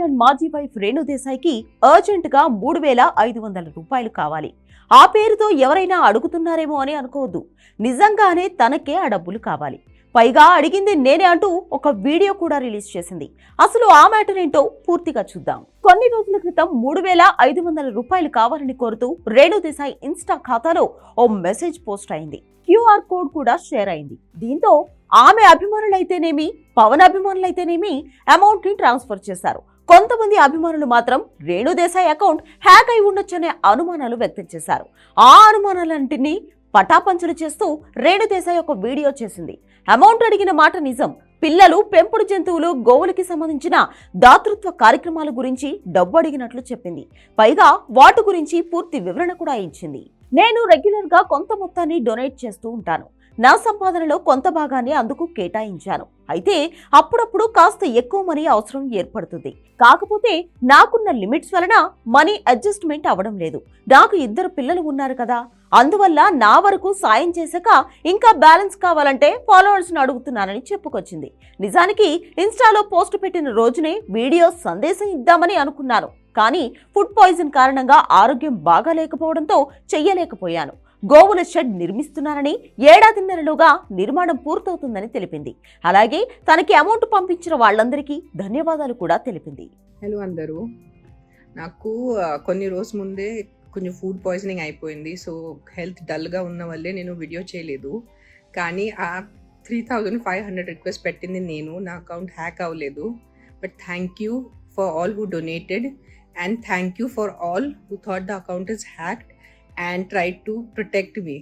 And మాజీ wife Renu దేశాయ్కి urgent గా 3,500 రూపాయలు కావాలి. ఆ పేరుతో ఎవరైనా అడుగుతున్నారేమో అని అనుకోవద్దు. నిజంగానే తనకే ఆ డబ్బులు కావాలి. పైగా అడిగింది నేనే అంటూ ఒక వీడియో కూడా రిలీజ్ చేసింది. అసలు ఆ మ్యాటర్ ఏంటో పూర్తిగా చూద్దాం. కొన్ని రోజుల క్రితం 3,500 రూపాయలు కావాలని కోరుతూ రేణు దేశాయ్ ఇన్స్టా ఖాతాలో ఓ మెసేజ్ పోస్ట్ అయింది. QR కోడ్ కూడా షేర్ అయింది. దీంతో ఆమె అభిమానులైతేనేమి, పవన్ అభిమానులైతేనేమి అమౌంట్ ని ట్రాన్స్ఫర్ చేశారు. కొంతమంది అభిమానులు మాత్రం రేణు దేశాయ్ అకౌంట్ హ్యాక్ అయి ఉండొచ్చనే అనుమానాలు వ్యక్తం చేశారు. ఆ అనుమానాలన్నింటినీ పటాపంచలు చేస్తూ రేణు దేశాయ్ ఒక వీడియో చేసింది. అమౌంట్ అడిగిన మాట నిజం. పిల్లలు, పెంపుడు జంతువులు, గోవులకి సంబంధించిన దాతృత్వ కార్యక్రమాల గురించి డబ్బు అడిగినట్లు చెప్పింది. పైగా వాటి గురించి పూర్తి వివరణ కూడా ఇచ్చింది. నేను రెగ్యులర్ గా కొంత మొత్తాన్ని డొనేట్ చేస్తూ ఉంటాను. నా సంపాదనలో కొంత భాగాన్ని అందుకు కేటాయించాను. అయితే అప్పుడప్పుడు కాస్త ఎక్కువ మనీ అవసరం ఏర్పడుతుంది. కాకపోతే నాకున్న లిమిట్స్ వలన మనీ అడ్జస్ట్మెంట్ అవ్వడం లేదు. నాకు 2 పిల్లలు ఉన్నారు కదా, అందువల్ల నా వరకు సాయం చేశాక ఇంకా బ్యాలెన్స్ కావాలంటే ఫాలోవర్స్ ని అడుగుతున్నానని చెప్పుకొచ్చింది. నిజానికి ఇన్స్టాలో పోస్ట్ పెట్టిన రోజునే వీడియో సందేశం ఇద్దామని అనుకున్నాను. కానీ ఫుడ్ పాయిజన్ కారణంగా ఆరోగ్యం బాగా లేకపోవడంతో చెయ్యలేకపోయాను. గోవుల షెడ్ నిర్మిస్తున్నానని, ఏడాదిన్నరలోగా నిర్మాణం పూర్తవుతుందని తెలిపింది. అలాగే తనకి అమౌంట్ పంపించిన వాళ్ళందరికీ ధన్యవాదాలు కూడా తెలిపింది. హలో అందరూ, నాకు కొన్ని రోజు ముందే కొంచెం ఫుడ్ పాయిజనింగ్ అయిపోయింది. సో హెల్త్ డల్గా ఉన్న వల్లే నేను వీడియో చేయలేదు. కానీ ఆ 3,500 రిక్వెస్ట్ పెట్టింది నేను, నా అకౌంట్ హ్యాక్ అవ్వలేదు. But thank you for all who donated and thank you for all who thought the account is hacked and tried to protect me.